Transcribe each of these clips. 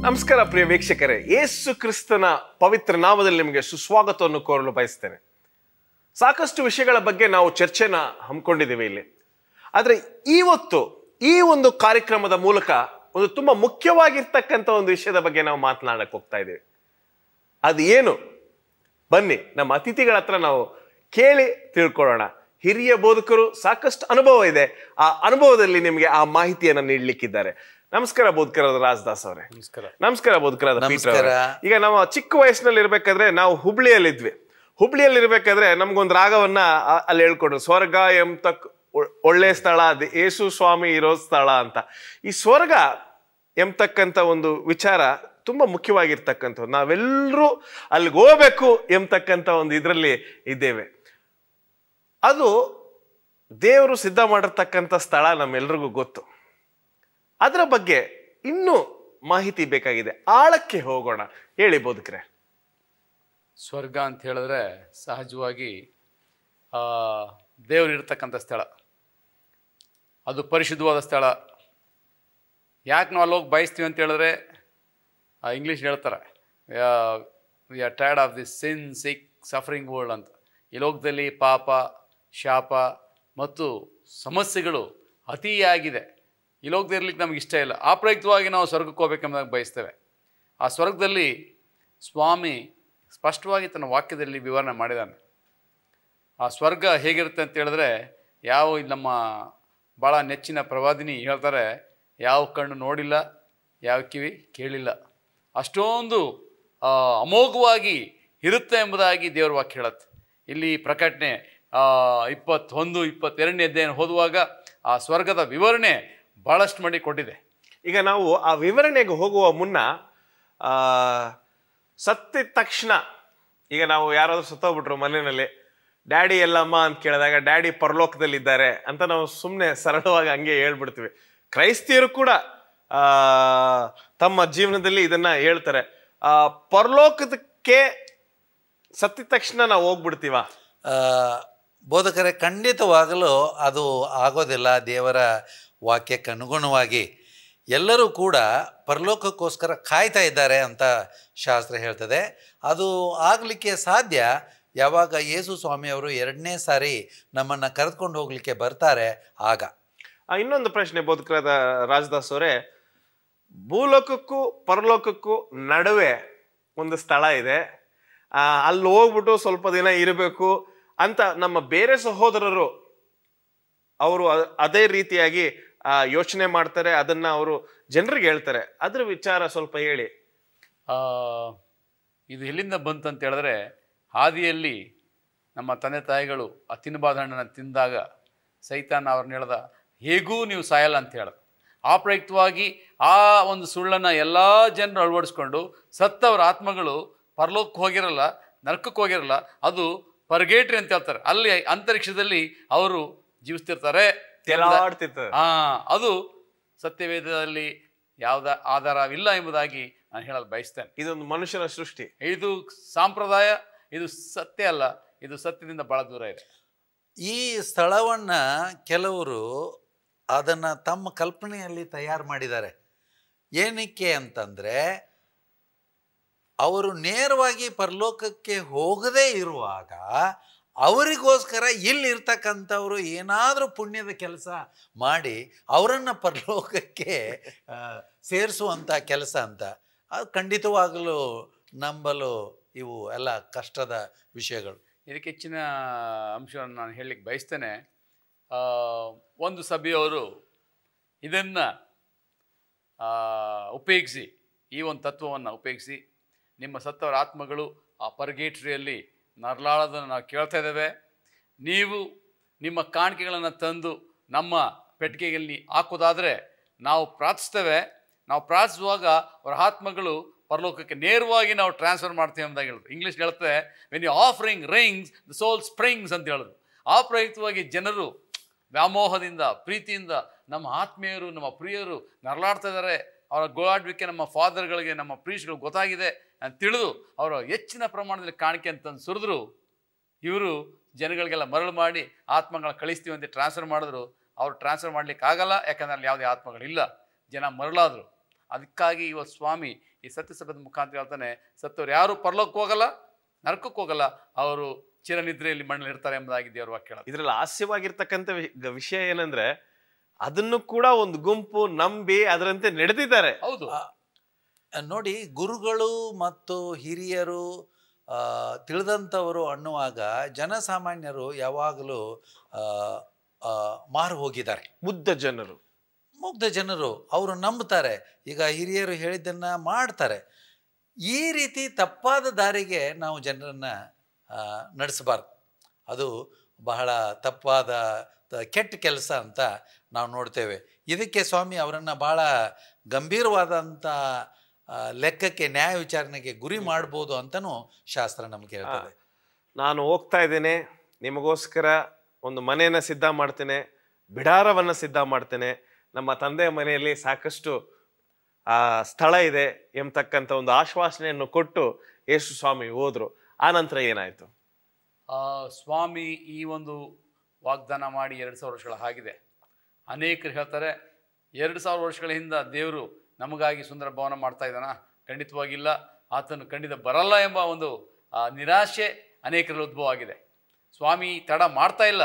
ನಮಸ್ಕಾರ ಪ್ರಿಯ ವೀಕ್ಷಕರೇ, ಯೇಸು ಕ್ರಿಸ್ತನ ಪವಿತ್ರ ನಾಮದಲ್ಲಿ ನಿಮಗೆ ಸುಸ್ವಾಗತವನ್ನು ಕೋರಲು ಬಯಸ್ತೇನೆ. ಸಾಕಷ್ಟು ವಿಷಯಗಳ ಬಗ್ಗೆ ನಾವು ಚರ್ಚೆನ ಹಮ್ಮಿಕೊಂಡಿದ್ದೀವಿ ಇಲ್ಲಿ. ಆದರೆ ಇವತ್ತು ಈ ಒಂದು ಕಾರ್ಯಕ್ರಮದ ಮೂಲಕ ಒಂದು ತುಂಬಾ ಮುಖ್ಯವಾಗಿರ್ತಕ್ಕಂಥ ಒಂದು ವಿಷಯದ ಬಗ್ಗೆ ನಾವು ಮಾತನಾಡಕ್ಕೆ ಹೋಗ್ತಾ ಇದ್ದೀವಿ. ಅದು ಏನು? ಬನ್ನಿ ನಮ್ಮ ಅತಿಥಿಗಳ ಹತ್ರ ನಾವು ಕೇಳಿ ತಿಳ್ಕೊಳ್ಳೋಣ. ಹಿರಿಯ ಬೋಧಕರು, ಸಾಕಷ್ಟು ಅನುಭವ ಇದೆ. ಆ ಅನುಭವದಲ್ಲಿ ನಿಮಗೆ ಆ ಮಾಹಿತಿಯನ್ನು ನೀಡಲಿಕ್ಕಿದ್ದಾರೆ. ನಮಸ್ಕಾರ ಬೋಧಕರಾದ ರಾಜದಾಸ್ ಅವರೇ. ನಮಸ್ಕಾರ ಬೋಧಕರಾದ ಪೀಟರ್ ಅವರೇ. ಈಗ ನಾವು ಚಿಕ್ಕ ವಯಸ್ಸಿನಲ್ಲಿ ಇರ್ಬೇಕಾದ್ರೆ ನಾವು ಹುಬ್ಳಿಯಲ್ಲಿದ್ವಿ. ಹುಬ್ಳಿಯಲ್ಲಿರ್ಬೇಕಾದ್ರೆ ನಮ್ಗೊಂದು ರಾಗವನ್ನ ಅಲ್ಲಿ ಹೇಳ್ಕೊಟ್ರು, ಸ್ವರ್ಗ ಎಂತಕ್ ಒಳ್ಳೆ ಸ್ಥಳ, ಅದು ಯೇಸು ಸ್ವಾಮಿ ಇರೋ ಸ್ಥಳ ಅಂತ. ಈ ಸ್ವರ್ಗ ಎಂಬತಕ್ಕಂಥ ಒಂದು ವಿಚಾರ ತುಂಬಾ ಮುಖ್ಯವಾಗಿರ್ತಕ್ಕಂಥದ್ದು. ನಾವೆಲ್ಲರೂ ಅಲ್ಲಿಗೆ ಹೋಗ್ಬೇಕು ಎಂಬತಕ್ಕಂಥ ಒಂದು ಇದರಲ್ಲಿ ಇದ್ದೇವೆ. ಅದು ದೇವರು ಸಿದ್ಧ ಮಾಡಿರ್ತಕ್ಕಂಥ ಸ್ಥಳ ನಮ್ಮೆಲ್ರಿಗೂ ಗೊತ್ತು. ಅದರ ಬಗ್ಗೆ ಇನ್ನೂ ಮಾಹಿತಿ ಬೇಕಾಗಿದೆ. ಆಳಕ್ಕೆ ಹೋಗೋಣ. ಹೇಳಿ ಬೋಧಕರೇ. ಸ್ವರ್ಗ ಅಂತ ಹೇಳಿದ್ರೆ ಸಹಜವಾಗಿ ದೇವರು ಇರ್ತಕ್ಕಂಥ ಸ್ಥಳ, ಅದು ಪರಿಶುದ್ಧವಾದ ಸ್ಥಳ. ಯಾಕೆ ನಾವು ಅಲ್ಲಿ ಹೋಗಿ ಬಯಸ್ತೀವಿ ಅಂತ ಹೇಳಿದ್ರೆ, ಇಂಗ್ಲೀಷ್ ಹೇಳ್ತಾರೆ, we are tired of this sin sick suffering world ಅಂತ. ಈ ಲೋಕದಲ್ಲಿ ಪಾಪ, ಶಾಪ ಮತ್ತು ಸಮಸ್ಯೆಗಳು ಅತಿಯಾಗಿದೆ. ಈ ಲೋಕದಲ್ಲಿ ಇರ್ಲಿಕ್ಕೆ ನಮ್ಗೆ ಇಷ್ಟ ಇಲ್ಲ. ಆಪ್ರಯುಕ್ತವಾಗಿ ನಾವು ಸ್ವರ್ಗಕ್ಕೆ ಹೋಗ್ಬೇಕೆಂಬುದಾಗಿ ಬಯಸ್ತೇವೆ. ಆ ಸ್ವರ್ಗದಲ್ಲಿ ಸ್ವಾಮಿ ಸ್ಪಷ್ಟವಾಗಿ ತನ್ನ ವಾಕ್ಯದಲ್ಲಿ ವಿವರಣೆ ಮಾಡಿದ್ದಾನೆ. ಆ ಸ್ವರ್ಗ ಹೇಗಿರುತ್ತೆ ಅಂತ ಹೇಳಿದ್ರೆ, ಯಾವ ನಮ್ಮ ಭಾಳ ನೆಚ್ಚಿನ ಪ್ರವಾದಿನಿ ಹೇಳ್ತಾರೆ, ಯಾವ ಕಣ್ಣು ನೋಡಿಲ್ಲ, ಯಾವ ಕಿವಿ ಕೇಳಿಲ್ಲ, ಅಷ್ಟೊಂದು ಅಮೋಘವಾಗಿ ಇರುತ್ತೆ ಎಂಬುದಾಗಿ ದೇವರ ವಾಕ್ಯ ಹೇಳುತ್ತೆ. ಇಲ್ಲಿ ಪ್ರಕಟಣೆ 21-22ನೇ ಅಧ್ಯಾಯ ಓದುವಾಗ ಆ ಸ್ವರ್ಗದ ವಿವರಣೆ ಬಹಳಷ್ಟು ಮಾಡಿ ಕೊಟ್ಟಿದೆ. ಈಗ ನಾವು ಆ ವಿವರಣೆಗೆ ಹೋಗುವ ಮುನ್ನ ಸತ್ತಿದ ತಕ್ಷಣ, ಈಗ ನಾವು ಯಾರಾದ್ರೂ ಸತ್ತೋಗ್ಬಿಟ್ರು ಮನೆಯಲ್ಲಿ, ಡ್ಯಾಡಿ ಎಲ್ಲಮ್ಮ ಅಂತ ಕೇಳಿದಾಗ ಡ್ಯಾಡಿ ಪರಲೋಕದಲ್ಲಿದ್ದಾರೆ ಅಂತ ನಾವು ಸುಮ್ಮನೆ ಸರಳವಾಗಿ ಹಂಗೆ ಹೇಳ್ಬಿಡ್ತೀವಿ. ಕ್ರೈಸ್ತಿಯರು ಕೂಡ ತಮ್ಮ ಜೀವನದಲ್ಲಿ ಇದನ್ನ ಹೇಳ್ತಾರೆ. ಪರಲೋಕದಕ್ಕೆ ಸತ್ತಿದ ತಕ್ಷಣ ನಾವು ಹೋಗ್ಬಿಡ್ತೀವ? ಬೋಧಕರೇ, ಖಂಡಿತವಾಗಲೂ ಅದು ಆಗೋದಿಲ್ಲ. ದೇವರ ವಾಕ್ಯಕ್ಕೆ ಅನುಗುಣವಾಗಿ ಎಲ್ಲರೂ ಕೂಡ ಪರಲೋಕಕ್ಕೋಸ್ಕರ ಕಾಯ್ತಾ ಇದ್ದಾರೆ ಅಂತ ಶಾಸ್ತ್ರ ಹೇಳ್ತದೆ. ಅದು ಆಗಲಿಕ್ಕೆ ಸಾಧ್ಯ ಯಾವಾಗ ಯೇಸು ಸ್ವಾಮಿಯವರು 2ನೇ ಸಾರಿ ನಮ್ಮನ್ನು ಕರೆದುಕೊಂಡು ಹೋಗಲಿಕ್ಕೆ ಬರ್ತಾರೆ ಆಗ. ಇನ್ನೊಂದು ಪ್ರಶ್ನೆ ಬೋಧಕರಾದ ರಾಜದಾಸ್ ಅವರೇ, ಭೂಲೋಕಕ್ಕೂ ಪರಲೋಕಕ್ಕೂ ನಡುವೆ ಒಂದು ಸ್ಥಳ ಇದೆ, ಅಲ್ಲಿ ಹೋಗ್ಬಿಟ್ಟು ಸ್ವಲ್ಪ ದಿನ ಇರಬೇಕು ಅಂತ ನಮ್ಮ ಬೇರೆ ಸಹೋದರರು ಅವರು ಅದೇ ರೀತಿಯಾಗಿ ಯೋಚನೆ ಮಾಡ್ತಾರೆ, ಅದನ್ನ ಅವರು ಜನರಿಗೆ ಹೇಳ್ತಾರೆ. ಅದ್ರ ವಿಚಾರ ಸ್ವಲ್ಪ ಹೇಳಿ. ಇದು ಎಲ್ಲಿಂದ ಬಂತು ಅಂತ ಹೇಳಿದ್ರೆ, ಹಾದಿಯಲ್ಲಿ ನಮ್ಮ ತಂದೆ ತಾಯಿಗಳು ಆ ತಿನ್ನಬಾರ್ದ ಹಣ್ಣನ್ನು ತಿಂದಾಗ ಸೈತಾನ ಅವ್ರನ್ನ ಹೇಳ್ದ, ಹೇಗೂ ನೀವು ಸಾಯಲ್ಲ ಅಂತ ಹೇಳ್ದ. ಆಪ್ರಯುಕ್ತವಾಗಿ ಆ ಒಂದು ಸುಳ್ಳನ್ನು ಎಲ್ಲ ಜನರು ಅಳವಡಿಸ್ಕೊಂಡು ಸತ್ತವರ ಆತ್ಮಗಳು ಪರಲೋಕಕ್ಕೆ ಹೋಗಿರಲ್ಲ, ನರಕಕ್ಕೆ ಹೋಗಿರಲ್ಲ, ಅದು ಪರ್ಗೇಟ್ರಿ ಅಂತ ಹೇಳ್ತಾರೆ. ಅಲ್ಲಿ ಅಂತರಿಕ್ಷದಲ್ಲಿ ಅವರು ಜೀವಿಸ್ತಿರ್ತಾರೆ, ಅದು ಸತ್ಯವೇದದಲ್ಲಿ ಯಾವುದ ಆಧಾರವಿಲ್ಲ ಎಂಬುದಾಗಿ ನಾನು ಹೇಳಲು ಬಯಸ್ತೇನೆ. ಇದೊಂದು ಮನುಷ್ಯನ ಸೃಷ್ಟಿ, ಇದು ಸಂಪ್ರದಾಯ, ಇದು ಸತ್ಯ ಅಲ್ಲ, ಇದು ಸತ್ಯದಿಂದ ಬಹಳ ದೂರ ಇದೆ. ಈ ಸ್ಥಳವನ್ನು ಕೆಲವರು ಅದನ್ನು ತಮ್ಮ ಕಲ್ಪನೆಯಲ್ಲಿ ತಯಾರು ಮಾಡಿದ್ದಾರೆ. ಏನಕ್ಕೆ ಅಂತಂದರೆ, ಅವರು ನೇರವಾಗಿ ಪರಲೋಕಕ್ಕೆ ಹೋಗದೇ ಇರುವಾಗ ಅವರಿಗೋಸ್ಕರ ಇಲ್ಲಿರ್ತಕ್ಕಂಥವ್ರು ಏನಾದರೂ ಪುಣ್ಯದ ಕೆಲಸ ಮಾಡಿ ಅವರನ್ನು ಪರಲೋಕಕ್ಕೆ ಸೇರಿಸುವಂಥ ಕೆಲಸ ಅಂತ. ಅದು ಖಂಡಿತವಾಗಲೂ ನಂಬಲು ಇವು ಎಲ್ಲ ಕಷ್ಟದ ವಿಷಯಗಳು. ಇದಕ್ಕೆ ಹೆಚ್ಚಿನ ಅಂಶವನ್ನು ನಾನು ಹೇಳಲಿಕ್ಕೆ ಬಯಸ್ತೇನೆ. ಒಂದು ಸಭೆಯವರು ಇದನ್ನು ಉಪಯೋಗಿಸಿ, ಈ ಒಂದು ತತ್ವವನ್ನು ಉಪಯೋಗಿಸಿ, ನಿಮ್ಮ ಸತ್ತವರ ಆತ್ಮಗಳು ಆ ಪರ್ಗೇಟ್ರಿಯಲ್ಲಿ ನರಳಾಳೋದನ್ನು ನಾವು ಕೇಳ್ತಾ ಇದ್ದೇವೆ, ನೀವು ನಿಮ್ಮ ಕಾಣಿಕೆಗಳನ್ನು ತಂದು ನಮ್ಮ ಪೆಟ್ಟಿಗೆಯಲ್ಲಿ ಹಾಕೋದಾದರೆ ನಾವು ಪ್ರಾರ್ಥಿಸ್ತೇವೆ, ನಾವು ಪ್ರಾರ್ಥಿಸುವಾಗ ಅವರ ಆತ್ಮಗಳು ಪರಲೋಕಕ್ಕೆ ನೇರವಾಗಿ ನಾವು ಟ್ರಾನ್ಸ್ಫರ್ ಮಾಡ್ತೀವಿ ಅಂದಾಗ ಹೇಳಿದ್ರು. ಇಂಗ್ಲೀಷ್ ಹೇಳ್ತದೆ, when you offering rings the soul springs ಅಂತ ಹೇಳಿದ್ರು. ಆಪ್ರಯುಕ್ತವಾಗಿ ಜನರು ವ್ಯಾಮೋಹದಿಂದ, ಪ್ರೀತಿಯಿಂದ ನಮ್ಮ ಆತ್ಮೀಯರು, ನಮ್ಮ ಪ್ರಿಯರು ನರಳಾಡ್ತಾ ಇದ್ದಾರೆ, ಅವರ ಗೋಳಾಡ್ಲಿಕ್ಕೆ ನಮ್ಮ ಫಾದರ್ಗಳಿಗೆ, ನಮ್ಮ ಪ್ರೀಸ್ಗಳು ಗೊತ್ತಾಗಿದೆ ಅಂತ ತಿಳಿದು ಅವರು ಹೆಚ್ಚಿನ ಪ್ರಮಾಣದಲ್ಲಿ ಕಾಣಿಕೆ ಅಂತಂದು ಸುರಿದ್ರು. ಇವರು ಜನಗಳಿಗೆಲ್ಲ ಮರಳು ಮಾಡಿ ಆತ್ಮಗಳನ್ನ ಕಳಿಸ್ತೀವಿ ಅಂತ ಟ್ರಾನ್ಸ್ಫರ್ ಮಾಡಿದ್ರು. ಅವ್ರು ಟ್ರಾನ್ಸ್ಫರ್ ಮಾಡ್ಲಿಕ್ಕೆ ಆಗಲ್ಲ, ಯಾಕಂದ್ರೆ ಅಲ್ಲಿ ಯಾವುದೇ ಆತ್ಮಗಳಿಲ್ಲ, ಜನ ಮರಳಾದರು. ಅದಕ್ಕಾಗಿ ಇವತ್ತು ಸ್ವಾಮಿ ಈ ಸತ್ಯಸಭದ ಮುಖಾಂತರ ಹೇಳ್ತಾನೆ, ಸತ್ತವ್ರು ಯಾರು ಪರಲೋಕಕ್ಕೆ ಹೋಗಲ್ಲ, ನರಕಕ್ಕೆ ಹೋಗಲ್ಲ, ಅವರು ಚಿರನಿದ್ರೆಯಲ್ಲಿ ಮಣ್ಣಲ್ಲಿ ಇರ್ತಾರೆ ಎಂಬುದಾಗಿ ದೇವರ ವಾಕ್ಯ ಹೇಳುತ್ತೆ. ಇದ್ರಲ್ಲಿ ಹಾಸ್ಯವಾಗಿರ್ತಕ್ಕಂಥ ವಿಷಯ ಏನಂದ್ರೆ ಅದನ್ನು ಕೂಡ ಒಂದು ಗುಂಪು ನಂಬಿ ಅದರಂತೆ ನಡೆದಿದ್ದಾರೆ. ಹೌದು, ನೋಡಿ, ಗುರುಗಳು ಮತ್ತು ಹಿರಿಯರು ತಿಳಿದಂಥವರು ಅನ್ನುವಾಗ ಜನಸಾಮಾನ್ಯರು ಯಾವಾಗಲೂ ಮಾರು ಹೋಗಿದ್ದಾರೆ. ಮುಗ್ಧ ಜನರು ಅವರು ನಂಬ್ತಾರೆ, ಈಗ ಹಿರಿಯರು ಹೇಳಿದ್ದನ್ನು ಮಾಡ್ತಾರೆ. ಈ ರೀತಿ ತಪ್ಪಾದ ದಾರಿಗೆ ನಾವು ಜನರನ್ನು ನಡೆಸಬಾರ್ದು. ಅದು ಬಹಳ ತಪ್ಪಾದ ಕೆಟ್ಟ ಕೆಲಸ ಅಂತ ನಾವು ನೋಡ್ತೇವೆ. ಇದಕ್ಕೆ ಸ್ವಾಮಿ ಅವರನ್ನು ಭಾಳ ಗಂಭೀರವಾದಂಥ ಲೆಕ್ಕಕ್ಕೆ, ನ್ಯಾಯ ವಿಚಾರಣೆಗೆ ಗುರಿ ಮಾಡ್ಬೋದು ಅಂತಲೂ ಶಾಸ್ತ್ರ ನಮಗೆ ಹೇಳ್ತದೆ. ನಾನು ಹೋಗ್ತಾ ಇದ್ದೇನೆ, ನಿಮಗೋಸ್ಕರ ಒಂದು ಮನೆಯನ್ನು ಸಿದ್ಧ ಮಾಡ್ತೇನೆ, ಬಿಡಾರವನ್ನು ಸಿದ್ಧ ಮಾಡ್ತೇನೆ, ನಮ್ಮ ತಂದೆಯ ಮನೆಯಲ್ಲಿ ಸಾಕಷ್ಟು ಸ್ಥಳ ಇದೆ ಎಂಬತಕ್ಕಂಥ ಒಂದು ಆಶ್ವಾಸನೆಯನ್ನು ಕೊಟ್ಟು ಯೇಸು ಸ್ವಾಮಿ ಹೋದ್ರು. ಆ ನಂತರ ಏನಾಯಿತು? ಸ್ವಾಮಿ ಈ ಒಂದು ವಾಗ್ದಾನ ಮಾಡಿ 2000 ವರ್ಷಗಳ ಆಗಿದೆ. ಅನೇಕರು ಹೇಳ್ತಾರೆ 2000 ವರ್ಷಗಳ ಹಿಂದೆ ದೇವರು ನಮಗಾಗಿ ಸುಂದರ ಭವನ ಮಾಡ್ತಾ ಇದ್ದಾನ? ಖಂಡಿತವಾಗಿಲ್ಲ, ಆತನು ಖಂಡಿತ ಬರಲ್ಲ ಎಂಬ ಒಂದು ನಿರಾಶೆ ಅನೇಕರಲ್ಲಿ ಉದ್ಭವ ಆಗಿದೆ. ಸ್ವಾಮಿ ತಡ ಮಾಡ್ತಾ ಇಲ್ಲ.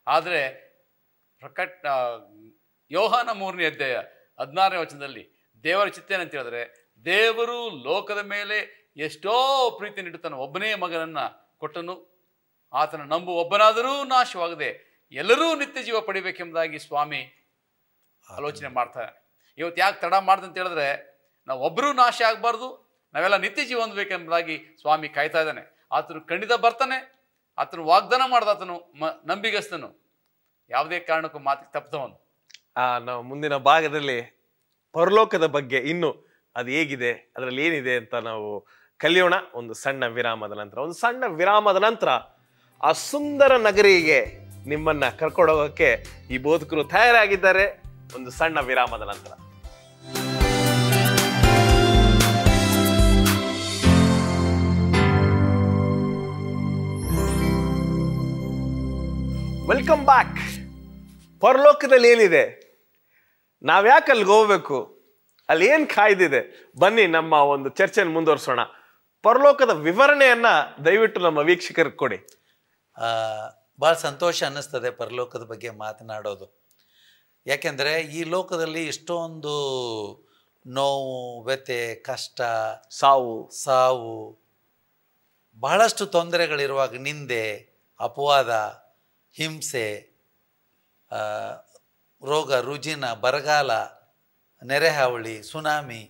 ಆದರೆ ಯೋಹಾನ 3ನೇ ಅಧ್ಯಾಯ 16ನೇ ವಚನದಲ್ಲಿ ದೇವರ ಚಿತ್ತ ಏನಂತ ಹೇಳಿದ್ರೆ, ದೇವರು ಲೋಕದ ಮೇಲೆ ಎಷ್ಟೋ ಪ್ರೀತಿ ನೀಡುತ್ತಾನೆ, ಒಬ್ಬನೇ ಮಗನನ್ನು ಕೊಟ್ಟನು, ಆತನ ನಂಬು ಒಬ್ಬನಾದರೂ ನಾಶವಾಗದೆ ಎಲ್ಲರೂ ನಿತ್ಯ ಜೀವ ಪಡಿಬೇಕೆಂಬುದಾಗಿ ಸ್ವಾಮಿ ಆಲೋಚನೆ ಮಾಡ್ತಾರೆ. ಇವತ್ತು ಯಾಕೆ ತಡ ಮಾಡ್ದಂತ ಹೇಳಿದ್ರೆ, ನಾವು ಒಬ್ಬರೂ ನಾಶ ಆಗಬಾರ್ದು, ನಾವೆಲ್ಲ ನಿತ್ಯ ಜೀವ ಹೊಂದಬೇಕೆಂಬುದಾಗಿ ಸ್ವಾಮಿ ಕಾಯ್ತಾ ಇದ್ದಾನೆ. ಆತನು ಖಂಡಿತ ಬರ್ತಾನೆ. ಆತನು ವಾಗ್ದಾನ ಮಾಡ್ದ, ಆತನು ನಂಬಿಗಸ್ತನು, ಯಾವುದೇ ಕಾರಣಕ್ಕೂ ಮಾತಿಗೆ ತಪ್ಪದವನು. ನಾವು ಮುಂದಿನ ಭಾಗದಲ್ಲಿ ಪರಲೋಕದ ಬಗ್ಗೆ ಇನ್ನು ಅದು ಹೇಗಿದೆ, ಅದರಲ್ಲಿ ಏನಿದೆ ಅಂತ ನಾವು ಕಲಿಯೋಣ. ಒಂದು ಸಣ್ಣ ವಿರಾಮದ ನಂತರ ಆ ಸುಂದರ ನಗರಿಗೆ ನಿಮ್ಮನ್ನ ಕರ್ಕೊಂಡೋಗಕ್ಕೆ ಈ ಬೋಧಕರು ತಯಾರಾಗಿದ್ದಾರೆ. ಒಂದು ಸಣ್ಣ ವಿರಾಮದ ನಂತರ. Welcome back. ಪರಲೋಕದಲ್ಲಿ ಏನಿದೆ, ನಾವ್ಯಾಕೆ ಅಲ್ಲಿಗೆ ಹೋಗ್ಬೇಕು, ಅಲ್ಲಿ ಏನು ಕಾಯ್ದಿದೆ, ಬನ್ನಿ ನಮ್ಮ ಒಂದು ಚರ್ಚೆಯನ್ನು ಮುಂದುವರಿಸೋಣ. ಪರಲೋಕದ ವಿವರಣೆಯನ್ನ ದಯವಿಟ್ಟು ನಮ್ಮ ವೀಕ್ಷಕರಿಗೆ ಕೊಡಿ. ಭಾಳ ಸಂತೋಷ ಅನ್ನಿಸ್ತದೆ ಪರಲೋಕದ ಬಗ್ಗೆ ಮಾತನಾಡೋದು. ಯಾಕೆಂದರೆ ಈ ಲೋಕದಲ್ಲಿ ಇಷ್ಟೊಂದು ನೋವು, ವ್ಯಥೆ, ಕಷ್ಟ, ಸಾವು ಬಹಳಷ್ಟು ತೊಂದರೆಗಳಿರುವಾಗ, ನಿಂದೆ, ಅಪವಾದ, ಹಿಂಸೆ, ರೋಗ ರುಜಿನ, ಬರಗಾಲ, ನೆರೆಹಾವಳಿ, ಸುನಾಮಿ,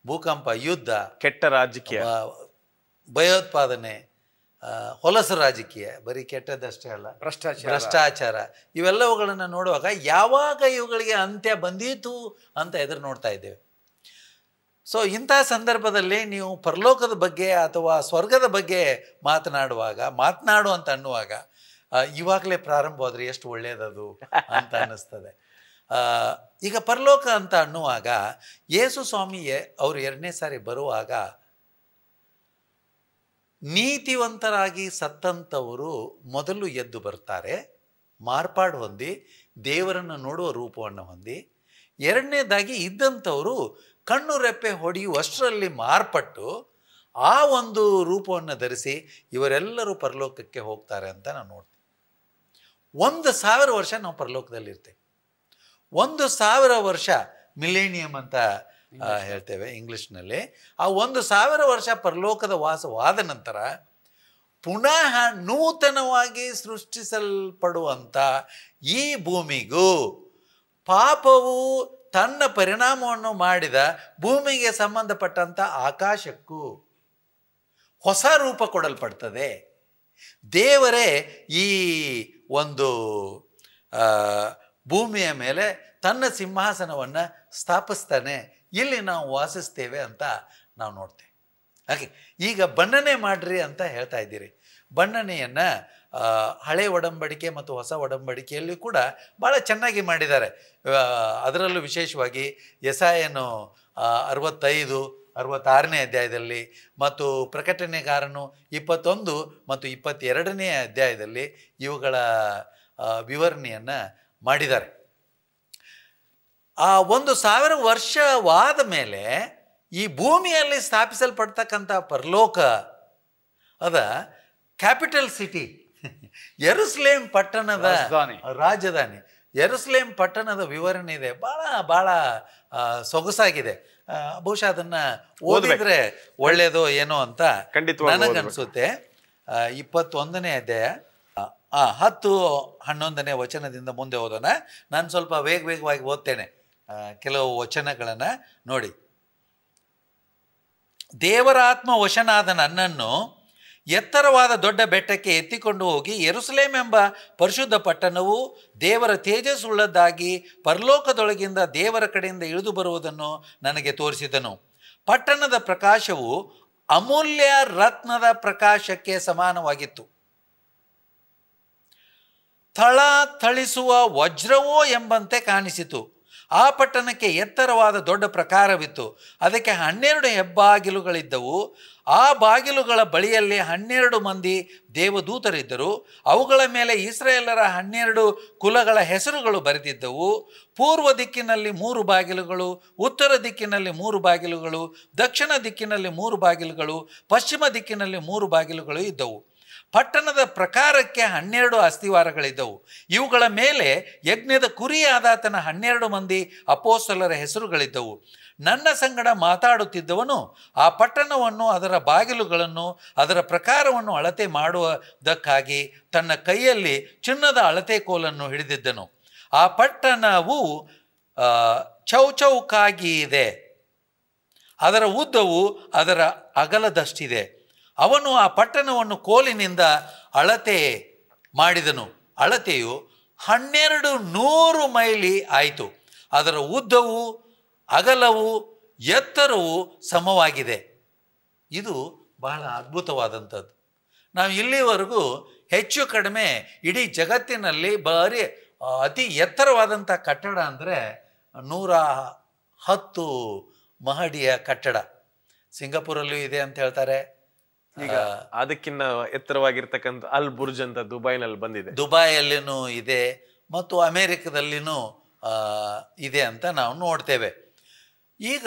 ಭೂಕಂಪ, ಯುದ್ಧ, ಕೆಟ್ಟ ರಾಜಕೀಯ, ಭಯೋತ್ಪಾದನೆ, ಹೊಲಸು ರಾಜಕೀಯ, ಬರೀ ಕೆಟ್ಟದಷ್ಟೇ ಅಲ್ಲ, ಭ್ರಷ್ಟಾಚಾರ, ಇವೆಲ್ಲವುಗಳನ್ನು ನೋಡುವಾಗ ಯಾವಾಗ ಇವುಗಳಿಗೆ ಅಂತ್ಯ ಬಂದೀತು ಅಂತ ಎದುರು ನೋಡ್ತಾ ಇದ್ದೇವೆ. ಸೊ ಇಂಥ ಸಂದರ್ಭದಲ್ಲಿ ನೀವು ಪರಲೋಕದ ಬಗ್ಗೆ ಅಥವಾ ಸ್ವರ್ಗದ ಬಗ್ಗೆ ಮಾತನಾಡು ಅಂತ ಅನ್ನುವಾಗ ಇವಾಗಲೇ ಪ್ರಾರಂಭವಾದರೆ ಎಷ್ಟು ಒಳ್ಳೆಯದದು ಅಂತ ಅನ್ನಿಸ್ತದೆ. ಈಗ ಪರಲೋಕ ಅಂತ ಅನ್ನುವಾಗ ಯೇಸು ಸ್ವಾಮಿಯೇ ಅವರು 2ನೇ ಸಾರಿ ಬರುವಾಗ ನೀತಿವಂತರಾಗಿ ಸತ್ತಂಥವರು ಮೊದಲು ಎದ್ದು ಬರ್ತಾರೆ, ಮಾರ್ಪಾಡು ಹೊಂದಿ ದೇವರನ್ನು ನೋಡುವ ರೂಪವನ್ನು ಹೊಂದಿ. 2ನೇದಾಗಿ ಇದ್ದಂಥವರು ಕಣ್ಣು ರೆಪ್ಪೆ ಹೊಡೆಯುವಷ್ಟರಲ್ಲಿ ಮಾರ್ಪಟ್ಟು ಆ ಒಂದು ರೂಪವನ್ನು ಧರಿಸಿ ಇವರೆಲ್ಲರೂ ಪರಲೋಕಕ್ಕೆ ಹೋಗ್ತಾರೆ ಅಂತ ನಾವು ನೋಡ್ತೀವಿ. 1000 ವರ್ಷ ನಾವು ಪರಲೋಕದಲ್ಲಿರ್ತೇವೆ. 1000 ವರ್ಷ ಮಿಲೇನಿಯಂ ಅಂತ ಹೇಳ್ತೇವೆ ಇಂಗ್ಲಿಷ್ನಲ್ಲಿ. ಆ 1000 ವರ್ಷ ಪರಲೋಕದ ವಾಸವಾದ ನಂತರ ಪುನಃ ನೂತನವಾಗಿ ಸೃಷ್ಟಿಸಲ್ಪಡುವಂಥ ಈ ಭೂಮಿಗೂ ಪಾಪವು ತನ್ನ ಪರಿಣಾಮವನ್ನು ಮಾಡಿದ ಭೂಮಿಗೆ ಸಂಬಂಧಪಟ್ಟಂಥ ಆಕಾಶಕ್ಕೂ ಹೊಸ ರೂಪ ಕೊಡಲ್ಪಡ್ತದೆ. ದೇವರೇ ಈ ಒಂದು ಭೂಮಿಯ ಮೇಲೆ ತನ್ನ ಸಿಂಹಾಸನವನ್ನು ಸ್ಥಾಪಿಸ್ತಾನೆ, ಇಲ್ಲಿ ನಾವು ವಾಸಿಸ್ತೇವೆ ಅಂತ ನಾವು ನೋಡ್ತೇವೆ. ಹಾಗೆ ಈಗ ಬಣ್ಣನೆ ಮಾಡ್ರಿ ಅಂತ ಹೇಳ್ತಾ ಇದ್ದೀರಿ. ಬಣ್ಣನೆಯನ್ನು ಹಳೆ ಒಡಂಬಡಿಕೆ ಮತ್ತು ಹೊಸ ಒಡಂಬಡಿಕೆಯಲ್ಲಿ ಕೂಡ ಭಾಳ ಚೆನ್ನಾಗಿ ಮಾಡಿದ್ದಾರೆ. ಅದರಲ್ಲೂ ವಿಶೇಷವಾಗಿ ಯೆಶಾಯನು 65, 66ನೇ ಅಧ್ಯಾಯದಲ್ಲಿ ಮತ್ತು ಪ್ರಕಟಣೆಗಾರನು 21 ಮತ್ತು 22ನೇ ಅಧ್ಯಾಯದಲ್ಲಿ ಇವುಗಳ ವಿವರಣೆಯನ್ನು ಮಾಡಿದ್ದಾರೆ. ಆ 1000 ವರ್ಷವಾದ ಮೇಲೆ ಈ ಭೂಮಿಯಲ್ಲಿ ಸ್ಥಾಪಿಸಲ್ಪಡ್ತಕ್ಕಂಥ ಪರಲೋಕ ಅದ ಕ್ಯಾಪಿಟಲ್ ಸಿಟಿ, ಯೆರೂಸಲೇಮ್ ಪಟ್ಟಣದ ರಾಜಧಾನಿ. ಯೆರೂಸಲೇಮ್ ಪಟ್ಟಣದ ವಿವರಣೆ ಇದೆ, ಭಾಳ ಸೊಗಸಾಗಿದೆ. ಬಹುಶಃ ಅದನ್ನು ಓದಿದ್ರೆ ಒಳ್ಳೆಯದು ಏನೋ ಅಂತ ನನಗನ್ಸುತ್ತೆ. 21ನೇ ಅಧ್ಯಾಯ 10-11ನೇ ವಚನದಿಂದ ಮುಂದೆ ಓದೋಣ. ನಾನು ಸ್ವಲ್ಪ ವೇಗವಾಗಿ ಓದ್ತೇನೆ ಕೆಲವು ವಚನಗಳನ್ನು ನೋಡಿ. ದೇವರ ಆತ್ಮ ವಶನಾದ ನನ್ನನ್ನು ಎತ್ತರವಾದ ದೊಡ್ಡ ಬೆಟ್ಟಕ್ಕೆ ಎತ್ತಿಕೊಂಡು ಹೋಗಿ ಯೆರೂಸಲೇಮ್ ಎಂಬ ಪರಿಶುದ್ಧ ಪಟ್ಟಣವು ದೇವರ ತೇಜಸ್ಸುಳ್ಳದ್ದಾಗಿ ಪರಲೋಕದೊಳಗಿಂದ ದೇವರ ಕಡೆಯಿಂದ ಇಳಿದು ಬರುವುದನ್ನು ನನಗೆ ತೋರಿಸಿದನು. ಪಟ್ಟಣದ ಪ್ರಕಾಶವು ಅಮೂಲ್ಯ ರತ್ನದ ಪ್ರಕಾಶಕ್ಕೆ ಸಮಾನವಾಗಿತ್ತು. ಥಳಿಸುವ ವಜ್ರವೋ ಎಂಬಂತೆ ಕಾಣಿಸಿತು. ಆ ಪಟ್ಟಣಕ್ಕೆ ಎತ್ತರವಾದ ದೊಡ್ಡ ಪ್ರಾಕಾರವಿತ್ತು. ಅದಕ್ಕೆ 12 ಹೆಬ್ಬಾಗಿಲುಗಳಿದ್ದವು. ಆ ಬಾಗಿಲುಗಳ ಬಳಿಯಲ್ಲಿ 12 ಮಂದಿ ದೇವದೂತರಿದ್ದರು. ಅವುಗಳ ಮೇಲೆ ಇಸ್ರಾಯೇಲರ 12 ಕುಲಗಳ ಹೆಸರುಗಳು ಬರೆದಿದ್ದವು. ಪೂರ್ವ ದಿಕ್ಕಿನಲ್ಲಿ 3 ಬಾಗಿಲುಗಳು, ಉತ್ತರ ದಿಕ್ಕಿನಲ್ಲಿ 3 ಬಾಗಿಲುಗಳು, ದಕ್ಷಿಣ ದಿಕ್ಕಿನಲ್ಲಿ 3 ಬಾಗಿಲುಗಳು, ಪಶ್ಚಿಮ ದಿಕ್ಕಿನಲ್ಲಿ 3 ಬಾಗಿಲುಗಳು ಇದ್ದವು. ಪಟ್ಟಣದ ಪ್ರಕಾರಕ್ಕೆ 12 ಅಸ್ತಿವಾರಗಳಿದ್ದವು. ಇವುಗಳ ಮೇಲೆ ಯಜ್ಞದ ಕುರಿಯಾದಾತನ 12 ಮಂದಿ ಅಪೊಸ್ತಲರ ಹೆಸರುಗಳಿದ್ದವು. ನನ್ನ ಸಂಗಡ ಮಾತಾಡುತ್ತಿದ್ದವನು ಆ ಪಟ್ಟಣವನ್ನು, ಅದರ ಬಾಗಿಲುಗಳನ್ನು, ಅದರ ಪ್ರಕಾರವನ್ನು ಅಳತೆ ಮಾಡುವುದಕ್ಕಾಗಿ ತನ್ನ ಕೈಯಲ್ಲಿ ಚಿನ್ನದ ಅಳತೆ ಕೋಲನ್ನು ಹಿಡಿದಿದ್ದನು. ಆ ಪಟ್ಟಣವು ಚೌಚೌಕಾಗಿ ಇದೆ. ಅದರ ಉದ್ದವು ಅದರ ಅಗಲದಷ್ಟಿದೆ. ಅವನು ಆ ಪಟ್ಟಣವನ್ನು ಕೋಲಿನಿಂದ ಅಳತೆ ಮಾಡಿದನು. ಅಳತೆಯು 1200 ಮೈಲಿ ಆಯಿತು. ಅದರ ಉದ್ದವು ಅಗಲವು ಎತ್ತರವು ಸಮವಾಗಿದೆ. ಇದು ಬಹಳ ಅದ್ಭುತವಾದಂಥದ್ದು. ನಾವು ಇಲ್ಲಿವರೆಗೂ ಹೆಚ್ಚು ಕಡಿಮೆ ಇಡೀ ಜಗತ್ತಿನಲ್ಲಿ ಅತಿ ಎತ್ತರವಾದಂಥ ಕಟ್ಟಡ ಅಂದರೆ 110 ಮಹಡಿಯ ಕಟ್ಟಡ. ಸಿಂಗಾಪುರಲ್ಲೂ ಇದೆ ಅಂತ ಹೇಳ್ತಾರೆ. ಈಗ ಅದಕ್ಕಿಂತ ಎತ್ತರವಾಗಿರ್ತಕ್ಕಂಥ ಅಲ್ ಬುರ್ಜ್ ಅಂತ ದುಬೈನಲ್ಲಿ ಬಂದಿದೆ. ದುಬೈಯಲ್ಲಿನೂ ಇದೆ ಮತ್ತು ಅಮೇರಿಕದಲ್ಲಿನೂ ಇದೆ ಅಂತ ನಾವು ನೋಡ್ತೇವೆ. ಈಗ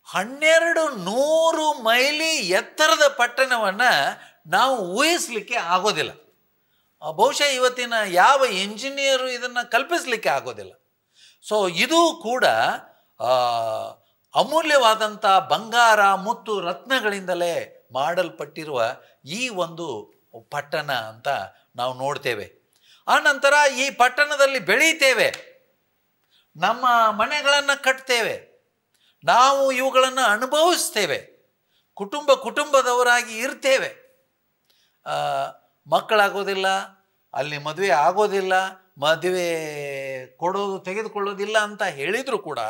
1200 ಮೈಲಿ ಎತ್ತರದ ಪಟ್ಟಣವನ್ನು ನಾವು ಊಹಿಸ್ಲಿಕ್ಕೆ ಆಗೋದಿಲ್ಲ. ಬಹುಶಃ ಇವತ್ತಿನ ಯಾವ ಇಂಜಿನಿಯರು ಇದನ್ನು ಕಲ್ಪಿಸಲಿಕ್ಕೆ ಆಗೋದಿಲ್ಲ. ಸೊ ಇದು ಕೂಡ ಅಮೂಲ್ಯವಾದಂಥ ಬಂಗಾರ ಮುತ್ತು ರತ್ನಗಳಿಂದಲೇ ಮಾಡಲ್ಪಟ್ಟಿರುವ ಈ ಒಂದು ಪಟ್ಟಣ ಅಂತ ನಾವು ನೋಡ್ತೇವೆ. ಆನಂತರ ಈ ಪಟ್ಟಣದಲ್ಲಿ ಬೆಳೀತೇವೆ, ನಮ್ಮ ಮನೆಗಳನ್ನು ಕಟ್ತೇವೆ, ನಾವು ಇವುಗಳನ್ನು ಅನುಭವಿಸ್ತೇವೆ, ಕುಟುಂಬದವರಾಗಿ ಇರ್ತೇವೆ. ಮಕ್ಕಳಾಗೋದಿಲ್ಲ, ಅಲ್ಲಿ ಮದುವೆ ಆಗೋದಿಲ್ಲ, ಮದುವೆ ತೆಗೆದುಕೊಳ್ಳೋದಿಲ್ಲ ಅಂತ ಹೇಳಿದರೂ ಕೂಡ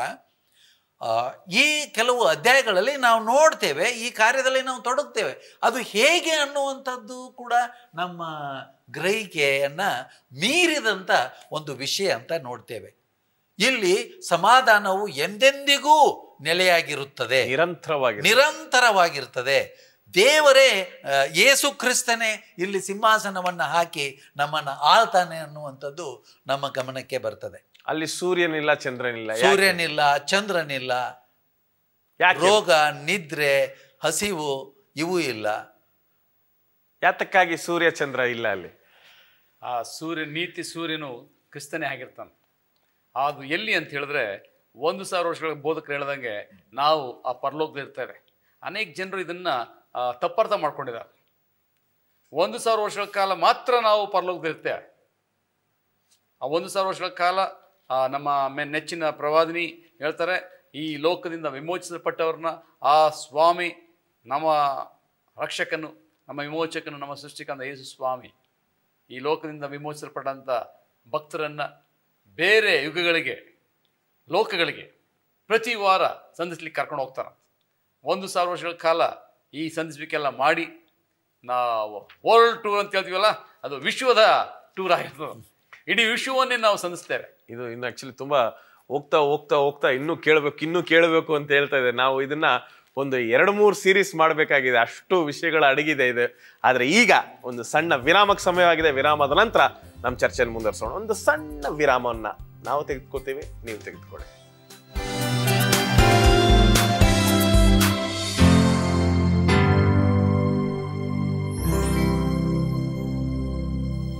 ಈ ಕೆಲವು ಅಧ್ಯಾಯಗಳಲ್ಲಿ ನಾವು ನೋಡ್ತೇವೆ, ಈ ಕಾರ್ಯದಲ್ಲಿ ನಾವು ತೊಡಗ್ತೇವೆ. ಅದು ಹೇಗೆ ಅನ್ನುವಂಥದ್ದು ಕೂಡ ನಮ್ಮ ಗ್ರಹಿಕೆಯನ್ನು ಮೀರಿದಂಥ ಒಂದು ವಿಷಯ ಅಂತ ನೋಡ್ತೇವೆ. ಇಲ್ಲಿ ಸಮಾಧಾನವು ಎಂದೆಂದಿಗೂ ನೆಲೆಯಾಗಿರುತ್ತದೆ, ನಿರಂತರವಾಗಿರುತ್ತದೆ. ದೇವರೇ, ಯೇಸು ಕ್ರಿಸ್ತನೇ ಇಲ್ಲಿ ಸಿಂಹಾಸನವನ್ನು ಹಾಕಿ ನಮ್ಮನ್ನು ಆಳ್ತಾನೆ ಅನ್ನುವಂಥದ್ದು ನಮ್ಮ ಗಮನಕ್ಕೆ ಬರ್ತದೆ. ಅಲ್ಲಿ ಸೂರ್ಯನಿಲ್ಲ, ಚಂದ್ರನಿಲ್ಲ, ರೋಗ, ನಿದ್ರೆ, ಹಸಿವು ಇವು ಇಲ್ಲ. ಯಾತಕ್ಕಾಗಿ ಸೂರ್ಯ ಚಂದ್ರ ಇಲ್ಲ ಅಲ್ಲಿ? ಆ ನೀತಿ ಸೂರ್ಯನು ಕ್ರಿಸ್ತನೇ ಆಗಿರ್ತಾನೆ. ಅದು ಎಲ್ಲಿ ಅಂತ ಹೇಳಿದ್ರೆ 1000 ವರ್ಷಗಳ ಬೋಧಕರು ಹೇಳ್ದಂಗೆ ನಾವು ಆ ಪರಲೋಕದಲ್ಲಿರ್ತೇವೆ. ಅನೇಕ ಜನರು ಇದನ್ನು ತಪ್ಪರ್ಥ ಮಾಡ್ಕೊಂಡಿದ್ದಾರೆ. 1000 ವರ್ಷಗಳ ಕಾಲ ಮಾತ್ರ ನಾವು ಪರಲೋಕದಲ್ಲಿರ್ತೇವೆ. ಆ 1000 ವರ್ಷಗಳ ಕಾಲ ನಮ್ಮ ನೆಚ್ಚಿನ ಪ್ರವಾದಿನಿ ಹೇಳ್ತಾರೆ, ಈ ಲೋಕದಿಂದ ವಿಮೋಚಿಸಲ್ಪಟ್ಟವ್ರನ್ನ ಆ ಸ್ವಾಮಿ, ನಮ್ಮ ರಕ್ಷಕನು, ನಮ್ಮ ವಿಮೋಚಕನು, ನಮ್ಮ ಸೃಷ್ಟಿಕಂದ ಯೇಸು ಸ್ವಾಮಿ ಈ ಲೋಕದಿಂದ ವಿಮೋಚಿಸಲ್ಪಟ್ಟಂಥ ಭಕ್ತರನ್ನು ಬೇರೆ ಯುಗಗಳಿಗೆ, ಲೋಕಗಳಿಗೆ ಪ್ರತಿ ವಾರ ಸಂಧಿಸ್ಲಿಕ್ಕೆ ಕರ್ಕೊಂಡು ಹೋಗ್ತಾರೆ. 1000 ವರ್ಷಗಳ ಕಾಲ ಈ ಸಂಧಿಸ್ಲಿಕ್ಕೆಲ್ಲ ಮಾಡಿ ನಾವು ವರ್ಲ್ಡ್ ಟೂರ್ ಅಂತ ಹೇಳ್ತೀವಲ್ಲ, ಅದು ವಿಶ್ವದ ಟೂರ್ ಆಗಿರ್ತದೆ. ಇಡೀ ವಿಶ್ವವನ್ನೇ ನಾವು ಸಂಧಿಸ್ತೇವೆ. ಇದು ಇನ್ನು ಆಕ್ಚುಲಿ ತುಂಬಾ ಹೋಗ್ತಾ ಇನ್ನೂ ಕೇಳಬೇಕು ಅಂತ ಹೇಳ್ತಾ ಇದೆ. ನಾವು ಇದನ್ನ ಒಂದು 2-3 ಸೀರೀಸ್ ಮಾಡಬೇಕಾಗಿದೆ, ಅಷ್ಟು ವಿಷಯಗಳ ಅಡಗಿದೆ ಇದೆ. ಆದ್ರೆ ಈಗ ಒಂದು ಸಣ್ಣ ವಿರಾಮಕ್ಕೆ ಸಮಯವಾಗಿದೆ. ವಿರಾಮದ ನಂತರ ನಮ್ಮ ಚರ್ಚೆಯನ್ನು ಮುಂದುವರಿಸೋಣ. ಒಂದು ಸಣ್ಣ ವಿರಾಮವನ್ನ ನಾವು ತೆಗೆದುಕೊತೀವಿ, ನೀವು ತೆಗೆದುಕೊಳ್ಳಿ.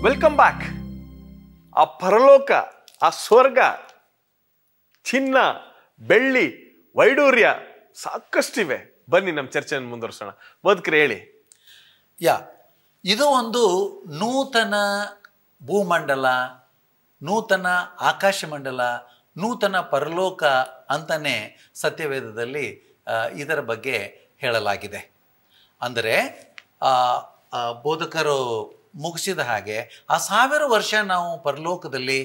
Welcome back. ಆ ಪರಲೋಕ, ಆ ಸ್ವರ್ಗ, ಚಿನ್ನ, ಬೆಳ್ಳಿ, ವೈಡೂರ್ಯ ಸಾಕಷ್ಟಿವೆ. ಬನ್ನಿ ನಮ್ಮ ಚರ್ಚೆಯನ್ನು ಮುಂದುವರಿಸೋಣ. ಬದುಕ್ರೆ ಹೇಳಿ. ಇದು ಒಂದು ನೂತನ ಭೂಮಂಡಲ, ನೂತನ ಆಕಾಶಮಂಡಲ, ನೂತನ ಪರಲೋಕ ಅಂತಲೇ ಸತ್ಯವೇದದಲ್ಲಿ ಇದರ ಬಗ್ಗೆ ಹೇಳಲಾಗಿದೆ. ಅಂದರೆ ಬೋಧಕರು ಮುಗಿಸಿದ ಹಾಗೆ ಆ 1000 ವರ್ಷ ನಾವು ಪರಲೋಕದಲ್ಲಿ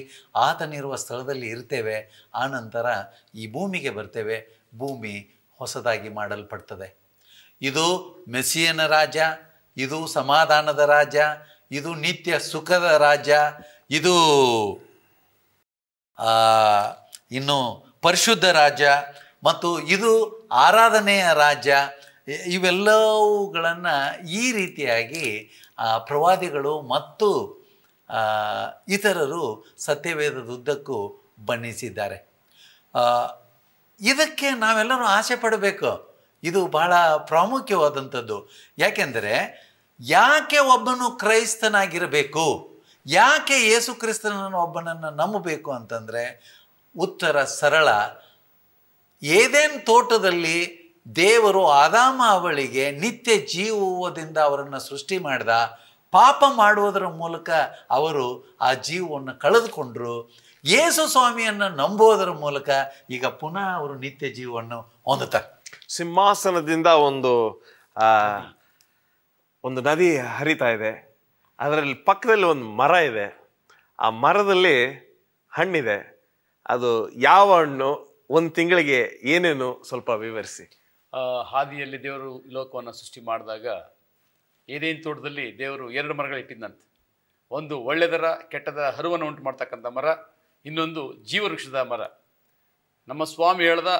ಆತನಿರುವ ಸ್ಥಳದಲ್ಲಿ ಇರ್ತೇವೆ. ಆನಂತರ ಈ ಭೂಮಿಗೆ ಬರ್ತೇವೆ. ಭೂಮಿ ಹೊಸದಾಗಿ ಮಾಡಲ್ಪಡ್ತದೆ. ಇದು ಮೆಸ್ಸಿಯನ ರಾಜ್ಯ, ಇದು ಸಮಾಧಾನದ ರಾಜ್ಯ, ಇದು ನಿತ್ಯ ಸುಖದ ರಾಜ್ಯ, ಇದು ಇನ್ನು ಪರಿಶುದ್ಧ ರಾಜ್ಯ ಮತ್ತು ಇದು ಆರಾಧನೆಯ ರಾಜ್ಯ. ಇವೆಲ್ಲವುಗಳನ್ನು ಈ ರೀತಿಯಾಗಿ ಪ್ರವಾದಿಗಳು ಮತ್ತು ಇತರರು ಸತ್ಯವೇದದುದ್ದಕ್ಕೂ ಬಣ್ಣಿಸಿದ್ದಾರೆ. ಇದಕ್ಕೆ ನಾವೆಲ್ಲರೂ ಆಸೆ ಪಡಬೇಕು. ಇದು ಬಹಳ ಪ್ರಾಮುಖ್ಯವಾದಂಥದ್ದು. ಯಾಕೆಂದರೆ ಯಾಕೆ ಒಬ್ಬನು ಕ್ರೈಸ್ತನಾಗಿರಬೇಕು, ಯಾಕೆ ಯೇಸು ಕ್ರಿಸ್ತನನ್ನು ಒಬ್ಬನನ್ನು ನಂಬಬೇಕು ಅಂತಂದರೆ ಉತ್ತರ ಸರಳ. ಏದೇನ್ ತೋಟದಲ್ಲಿ ದೇವರು ಆದಾಮ ಅವಳಿಗೆ ನಿತ್ಯ ಜೀವದಿಂದ ಅವರನ್ನು ಸೃಷ್ಟಿ ಮಾಡಿದ. ಪಾಪ ಮಾಡುವುದರ ಮೂಲಕ ಅವರು ಆ ಜೀವವನ್ನು ಕಳೆದುಕೊಂಡ್ರು. ಯೇಸು ಸ್ವಾಮಿಯನ್ನು ನಂಬುವುದರ ಮೂಲಕ ಈಗ ಪುನಃ ಅವರು ನಿತ್ಯ ಜೀವವನ್ನು ಹೊಂದುತ್ತಾರೆ. ಸಿಂಹಾಸನದಿಂದ ಒಂದು ನದಿ ಹರಿತಾ ಇದೆ. ಅದರಲ್ಲಿ ಪಕ್ಕದಲ್ಲಿ ಒಂದು ಮರ ಇದೆ. ಆ ಮರದಲ್ಲಿ ಹಣ್ಣಿದೆ. ಅದು ಯಾವ ಹಣ್ಣು, ಒಂದು ತಿಂಗಳಿಗೆ ಏನೇನು ಸ್ವಲ್ಪ ವಿವರಿಸಿ. ಹಾದಿಯಲ್ಲಿ ದೇವರು ಲೋಕವನ್ನು ಸೃಷ್ಟಿ ಮಾಡಿದಾಗ ಏದೇನು ತೋಟದಲ್ಲಿ ದೇವರು 2 ಮರಗಳು ಇಟ್ಟಿದ್ದಂತೆ. ಒಂದು ಒಳ್ಳೆದರ ಕೆಟ್ಟದ ಹರುವನ್ನು ಉಂಟು ಮಾಡ್ತಕ್ಕಂಥ ಮರ, ಇನ್ನೊಂದು ಜೀವವೃಕ್ಷದ ಮರ. ನಮ್ಮ ಸ್ವಾಮಿ ಹೇಳ್ದ,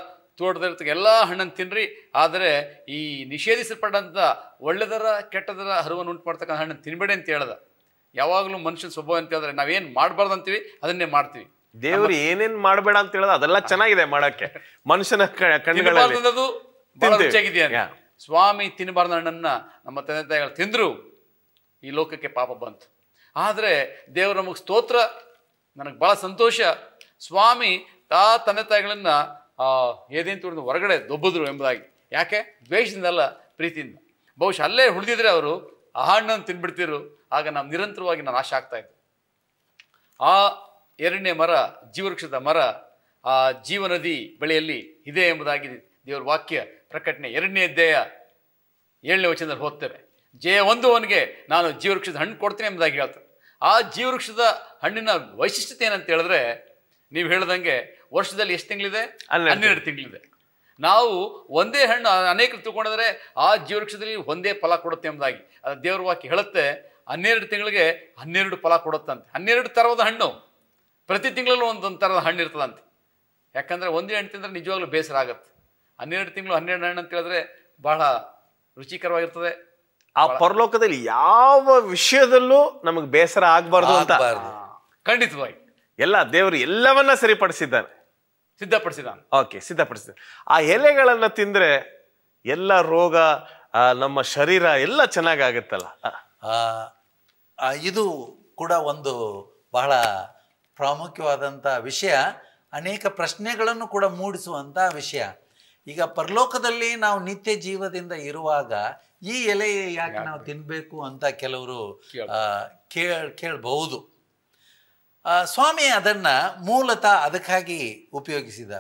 ತೋಟದಲ್ಲಿರ್ತಕ್ಕ ಎಲ್ಲ ಹಣ್ಣನ್ನು ತಿನ್ನಿರಿ, ಆದರೆ ಈ ನಿಷೇಧಿಸಲ್ಪಟ್ಟಂಥ ಒಳ್ಳೆದರ ಕೆಟ್ಟದರ ಹರುವನ್ನು ಉಂಟು ಮಾಡ್ತಕ್ಕಂಥ ಹಣ್ಣನ್ನು ತಿನ್ಬೇಡಿ ಅಂತ ಹೇಳ್ದ. ಯಾವಾಗಲೂ ಮನುಷ್ಯನ ಸ್ವಭಾವ ಅಂತ ಹೇಳಿದ್ರೆ ನಾವೇನು ಮಾಡಬಾರ್ದು ಅಂತೀವಿ ಅದನ್ನೇ ಮಾಡ್ತೀವಿ. ದೇವರು ಏನೇನ್ ಮಾಡಬೇಡ ಅಂತ ಹೇಳೋದು ಅದೆಲ್ಲ ಚೆನ್ನಾಗಿದೆ ಮಾಡಕ್ಕೆ. ಮನುಷ್ಯನ ಕಣ್ಣುಗಳಲ್ಲಿ ಸ್ವಾಮಿ ತಿನ್ನಬಾರ್ದ ಹಣ್ಣನ್ನ ನಮ್ಮ ತಂದೆ ತಾಯಿಗಳು ತಿಂದ್ರು, ಈ ಲೋಕಕ್ಕೆ ಪಾಪ ಬಂತು. ಆದರೆ ದೇವರು ನಮಗೆ ಸ್ತೋತ್ರ, ನನಗೆ ಭಾಳ ಸಂತೋಷ. ಸ್ವಾಮಿ ತಂದೆ ತಾಯಿಗಳನ್ನ ಏದೇನು ತೋಟದ ಹೊರಗಡೆ ದೊಬ್ಬಿದ್ರು ಎಂಬುದಾಗಿ. ಯಾಕೆ? ದ್ವೇಷದಿಂದಲ್ಲ, ಪ್ರೀತಿಯಿಂದ. ಬಹುಶಃ ಅಲ್ಲೇ ಉಳಿದಿದ್ರೆ ಅವರು ಆ ಹಣ್ಣನ್ನು ತಿನ್ಬಿಡ್ತಿರು. ಆಗ ನಾವು ನಿರಂತರವಾಗಿ ನಾಶ ಆಗ್ತಾ ಇದ್ದೆ. ಆ 2ನೇ ಮರ ಜೀವವೃಕ್ಷದ ಮರ ಆ ಜೀವನದಿ ಬಳಿಯಲ್ಲಿ ಇದೆ ಎಂಬುದಾಗಿ ದೇವರ ವಾಕ್ಯ ಪ್ರಕಟಣೆ 2ನೇ ಅಧ್ಯಾಯ 7ನೇ ವಚನದಲ್ಲಿ ಓದ್ತೇವೆ. ಜಯ ಹೊಂದುವವನಿಗೆ ನಾನು ಜೀವವೃಕ್ಷದ ಹಣ್ಣು ಕೊಡ್ತೇನೆ ಎಂಬುದಾಗಿ ಹೇಳ್ತಾರೆ. ಆ ಜೀವವೃಕ್ಷದ ಹಣ್ಣಿನ ವೈಶಿಷ್ಟ್ಯತೆ ಏನಂತ ಹೇಳಿದ್ರೆ, ನೀವು ಹೇಳ್ದಂಗೆ ವರ್ಷದಲ್ಲಿ ಎಷ್ಟು ತಿಂಗಳಿದೆ? 12 ತಿಂಗಳಿದೆ. ನಾವು ಒಂದೇ ಹಣ್ಣು ಅನೇಕರು ತಿಳ್ಕೊಂಡಿದ್ರೆ ಆ ಜೀವವೃಕ್ಷದಲ್ಲಿ ಒಂದೇ ಫಲ ಕೊಡುತ್ತೆ ಎಂಬುದಾಗಿ ಅದು ದೇವರ ವಾಕ್ಯ ಹೇಳುತ್ತೆ. 12 ತಿಂಗಳಿಗೆ 12 ಫಲ ಕೊಡುತ್ತಂತೆ. 12 ಥರದ ಹಣ್ಣು, ಪ್ರತಿ ತಿಂಗಳಲ್ಲೂ ಒಂದೊಂದು ಥರದ ಹಣ್ಣು ಇರ್ತದಂತೆ. ಯಾಕಂದರೆ ಒಂದೇ ಹಣ್ಣು ತಿಂದರೆ ನಿಜವಾಗ್ಲೂ ಬೇಸರ ಆಗುತ್ತೆ. 12 ತಿಂಗಳು 12 ಹಣ್ಣು ಅಂತ ಹೇಳಿದ್ರೆ ಬಹಳ ರುಚಿಕರವಾಗಿರ್ತದೆ. ಆ ಪರಲೋಕದಲ್ಲಿ ಯಾವ ವಿಷಯದಲ್ಲೂ ನಮಗೆ ಬೇಸರ ಆಗಬಾರ್ದು ಅಂತ ಖಂಡಿತವಾಗಿ ಎಲ್ಲ ದೇವರು ಎಲ್ಲವನ್ನ ಸರಿಪಡಿಸಿದ್ದಾನೆ, ಸಿದ್ಧಪಡಿಸಿದ್ದಾನೆ. ಓಕೆ, ಸಿದ್ಧಪಡಿಸಿದ್ದಾನೆ. ಆ ಎಲೆಗಳನ್ನ ತಿಂದ್ರೆ ಎಲ್ಲ ರೋಗ, ನಮ್ಮ ಶರೀರ ಎಲ್ಲ ಚೆನ್ನಾಗಾಗುತ್ತಲ್ಲ. ಇದು ಕೂಡ ಒಂದು ಬಹಳ ಪ್ರಾಮುಖ್ಯವಾದಂಥ ವಿಷಯ. ಅನೇಕ ಪ್ರಶ್ನೆಗಳನ್ನು ಕೂಡ ಮೂಡಿಸುವಂಥ ವಿಷಯ. ಈಗ ಪರಲೋಕದಲ್ಲಿ ನಾವು ನಿತ್ಯ ಜೀವದಿಂದ ಇರುವಾಗ ಈ ಎಲೆ ಯಾಕೆ ನಾವು ತಿನ್ನಬೇಕು ಅಂತ ಕೆಲವರು ಕೇಳಬಹುದು. ಸ್ವಾಮಿ ಅದನ್ನು ಮೂಲತಃ ಅದಕ್ಕಾಗಿ ಉಪಯೋಗಿಸಿದ.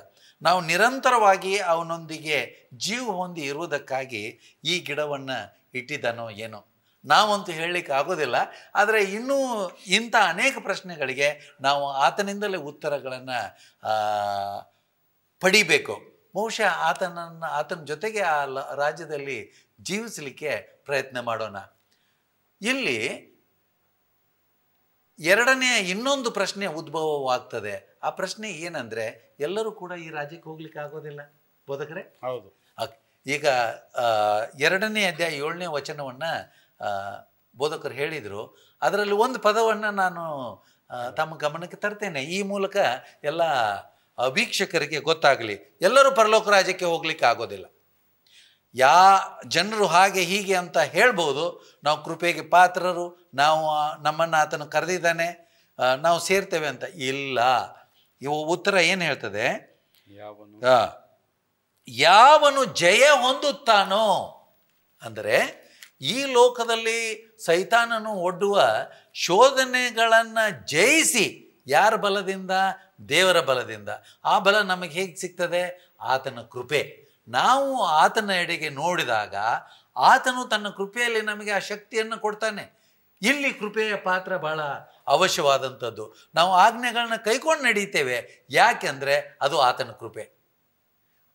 ನಾವು ನಿರಂತರವಾಗಿ ಅವನೊಂದಿಗೆ ಜೀವ ಹೊಂದಿ ಇರುವುದಕ್ಕಾಗಿ ಈ ಗಿಡವನ್ನು ಇಟ್ಟಿದ್ದಾನೋ ಏನೋ, ನಾವಂತೂ ಹೇಳಲಿಕ್ಕೆ ಆಗೋದಿಲ್ಲ. ಆದರೆ ಇನ್ನೂ ಇಂಥ ಅನೇಕ ಪ್ರಶ್ನೆಗಳಿಗೆ ನಾವು ಆತನಿಂದಲೇ ಉತ್ತರಗಳನ್ನು ಪಡಿಬೇಕು. ಬಹುಶಃ ಆತನ ಜೊತೆಗೆ ಆ ರಾಜ್ಯದಲ್ಲಿ ಜೀವಿಸಲಿಕ್ಕೆ ಪ್ರಯತ್ನ ಮಾಡೋಣ. ಇಲ್ಲಿ ಎರಡನೇ ಇನ್ನೊಂದು ಪ್ರಶ್ನೆ ಉದ್ಭವವಾಗ್ತದೆ. ಆ ಪ್ರಶ್ನೆ ಏನಂದರೆ, ಎಲ್ಲರೂ ಕೂಡ ಈ ರಾಜ್ಯಕ್ಕೆ ಹೋಗ್ಲಿಕ್ಕೆ ಆಗೋದಿಲ್ಲ ಬೋಧಕರೇ? ಹೌದು. ಈಗ 2ನೇ ಅಧ್ಯಾಯ 7ನೇ ವಚನವನ್ನು ಬೋಧಕರು ಹೇಳಿದರು. ಅದರಲ್ಲಿ ಒಂದು ಪದವನ್ನು ನಾನು ತಮ್ಮ ಗಮನಕ್ಕೆ ತರ್ತೇನೆ. ಈ ಮೂಲಕ ಎಲ್ಲ ವೀಕ್ಷಕರಿಗೆ ಗೊತ್ತಾಗಲಿ. ಎಲ್ಲರೂ ಪರಲೋಕ ರಾಜ್ಯಕ್ಕೆ ಹೋಗ್ಲಿಕ್ಕೆ ಆಗೋದಿಲ್ಲ. ಜನರು ಹಾಗೆ ಹೀಗೆ ಅಂತ ಹೇಳ್ಬೋದು. ನಾವು ಕೃಪೆಗೆ ಪಾತ್ರರು, ನಾವು ನಮ್ಮನ್ನು ಆತನು ಕರೆದಿದ್ದಾನೆ, ನಾವು ಸೇರ್ತೇವೆ ಅಂತ ಇಲ್ಲ. ಉತ್ತರ ಏನು ಹೇಳ್ತದೆ? ಯಾವನು ಜಯ ಹೊಂದುತ್ತಾನೋ, ಅಂದರೆ ಈ ಲೋಕದಲ್ಲಿ ಸೈತಾನನು ಒಡ್ಡುವ ಶೋಧನೆಗಳನ್ನು ಜಯಿಸಿ, ಯಾರ ಬಲದಿಂದ? ದೇವರ ಬಲದಿಂದ. ಆ ಬಲ ನಮಗೆ ಹೇಗೆ ಸಿಗ್ತದೆ? ಆತನ ಕೃಪೆ. ನಾವು ಆತನ ಎಡೆಗೆ ನೋಡಿದಾಗ ಆತನು ತನ್ನ ಕೃಪೆಯಲ್ಲಿ ನಮಗೆ ಆ ಶಕ್ತಿಯನ್ನು ಕೊಡ್ತಾನೆ. ಇಲ್ಲಿ ಕೃಪೆಯ ಪಾತ್ರ ಬಹಳ ಅವಶ್ಯವಾದಂಥದ್ದು. ನಾವು ಆಜ್ಞೆಗಳನ್ನ ಕೈಕೊಂಡು ನಡೀತೇವೆ, ಯಾಕೆಂದರೆ ಅದು ಆತನ ಕೃಪೆ.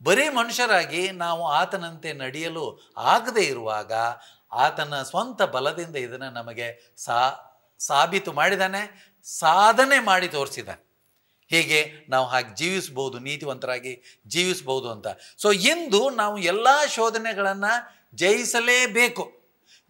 ಬರೀ ಮನುಷ್ಯರಾಗಿ ನಾವು ಆತನಂತೆ ನಡೆಯಲು ಆಗದೇ ಇರುವಾಗ ಆತನ ಸ್ವಂತ ಬಲದಿಂದ ಇದನ್ನು ನಮಗೆ ಸಾಬೀತು ಮಾಡಿದ್ದಾನೆ, ಸಾಧನೆ ಮಾಡಿ ತೋರಿಸಿದ್ದಾನೆ. ಹೇಗೆ ನಾವು ಹಾಗೆ ಜೀವಿಸ್ಬೋದು, ನೀತಿವಂತರಾಗಿ ಜೀವಿಸ್ಬೋದು ಅಂತ. ಸೊ ಇಂದು ನಾವು ಎಲ್ಲ ಶೋಧನೆಗಳನ್ನು ಜಯಿಸಲೇಬೇಕು.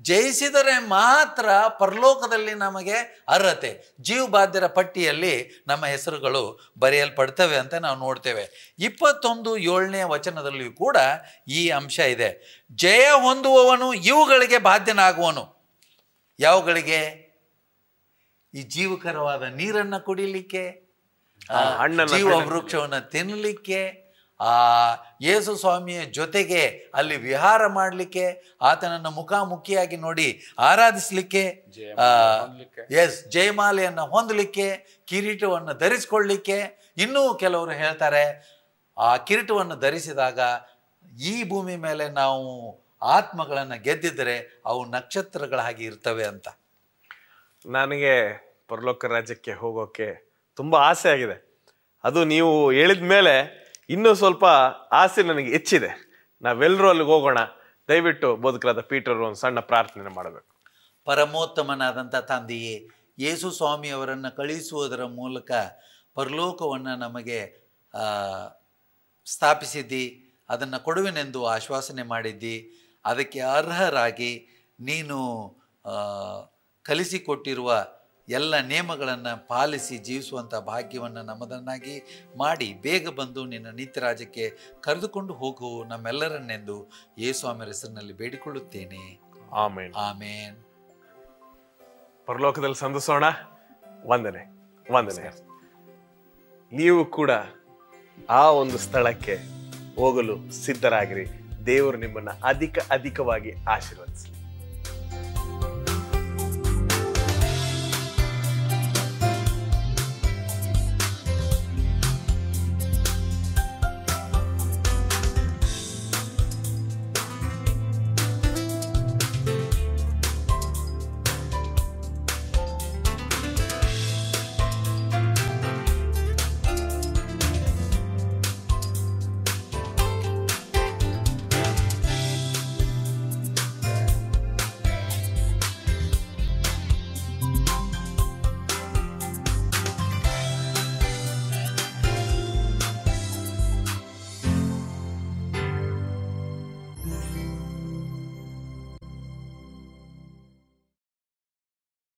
ಜಯಿಸಿದರೆ ಮಾತ್ರ ಪರಲೋಕದಲ್ಲಿ ನಮಗೆ ಅರ್ಹತೆ, ಜೀವಬಾಧ್ಯರ ಪಟ್ಟಿಯಲ್ಲಿ ನಮ್ಮ ಹೆಸರುಗಳು ಬರೆಯಲ್ಪಡ್ತವೆ ಅಂತ ನಾವು ನೋಡ್ತೇವೆ. 21:7 ವಚನದಲ್ಲಿಯೂ ಕೂಡ ಈ ಅಂಶ ಇದೆ. ಜಯ ಹೊಂದುವವನು ಇವುಗಳಿಗೆ ಬಾಧ್ಯನಾಗುವನು. ಯಾವುಗಳಿಗೆ? ಈ ಜೀವಕರವಾದ ನೀರನ್ನು ಕುಡಿಲಿಕ್ಕೆ, ಜೀವ ವೃಕ್ಷವನ್ನು ತಿನ್ನಲಿಕ್ಕೆ, ಯೇಸು ಸ್ವಾಮಿಯ ಜೊತೆಗೆ ಅಲ್ಲಿ ವಿಹಾರ ಮಾಡಲಿಕ್ಕೆ, ಆತನನ್ನು ಮುಖಾಮುಖಿಯಾಗಿ ನೋಡಿ ಆರಾಧಿಸಲಿಕ್ಕೆ, ಜಯಮಾಲೆಯನ್ನು ಹೊಂದಲಿಕ್ಕೆ, ಕಿರೀಟವನ್ನು ಧರಿಸಿಕೊಳ್ಳಲಿಕ್ಕೆ. ಇನ್ನೂ ಕೆಲವರು ಹೇಳ್ತಾರೆ ಆ ಕಿರೀಟವನ್ನು ಧರಿಸಿದಾಗ ಈ ಭೂಮಿ ಮೇಲೆ ನಾವು ಆತ್ಮಗಳನ್ನು ಗೆದ್ದಿದ್ದರೆ ಅವು ನಕ್ಷತ್ರಗಳ ಹಾಗೆ ಇರ್ತವೆ ಅಂತ. ನನಗೆ ಪರಲೋಕ ರಾಜ್ಯಕ್ಕೆ ಹೋಗೋಕೆ ತುಂಬ ಆಸೆ ಆಗಿದೆ. ಅದು ನೀವು ಹೇಳಿದ ಮೇಲೆ ಇನ್ನೂ ಸ್ವಲ್ಪ ಆಸೆ ನನಗೆ ಹೆಚ್ಚಿದೆ. ನಾವೆಲ್ಲರೂ ಅಲ್ಲಿಗೆ ಹೋಗೋಣ. ದಯವಿಟ್ಟು ಬೋಧಕರಾದ ಪೀಟರ್ ಒಂದು ಸಣ್ಣ ಪ್ರಾರ್ಥನೆ ಮಾಡಬೇಕು. ಪರಮೋತ್ತಮನಾದಂಥ ತಂದೆಯೇ, ಯೇಸು ಸ್ವಾಮಿಯವರನ್ನು ಕಳುಹಿಸುವುದರ ಮೂಲಕ ಪರಲೋಕವನ್ನು ನಮಗೆ ಸ್ಥಾಪಿಸಿದ್ದಿ, ಅದನ್ನು ಕೊಡುವೆನೆಂದು ಆಶ್ವಾಸನೆ ಮಾಡಿದ್ದಿ. ಅದಕ್ಕೆ ಅರ್ಹರಾಗಿ ನೀನು ಕಲಿಸಿಕೊಟ್ಟಿರುವ ಎಲ್ಲ ನಿಯಮಗಳನ್ನು ಪಾಲಿಸಿ ಜೀವಿಸುವಂಥ ಭಾಗ್ಯವನ್ನು ನಮ್ಮದನ್ನಾಗಿ ಮಾಡಿ ಬೇಗ ಬಂದು ನಿನ್ನ ನಿತ್ಯ ರಾಜ್ಯಕ್ಕೆ ಕರೆದುಕೊಂಡು ಹೋಗು ನಮ್ಮೆಲ್ಲರನ್ನೆಂದು ಯೇಸುಸ್ವಾಮಿಯ ಹೆಸರಿನಲ್ಲಿ ಬೇಡಿಕೊಳ್ಳುತ್ತೇನೆ. ಆಮೇನ್. ಆಮೇನ್. ಪರಲೋಕದಲ್ಲಿ ಸಂತೋಷೋಣ. ವಂದನೆ. ನೀವು ಕೂಡ ಆ ಒಂದು ಸ್ಥಳಕ್ಕೆ ಹೋಗಲು ಸಿದ್ಧರಾಗಿರಿ. ದೇವರು ನಿಮ್ಮನ್ನು ಅಧಿಕವಾಗಿ ಆಶೀರ್ವದಿಸಲಿ.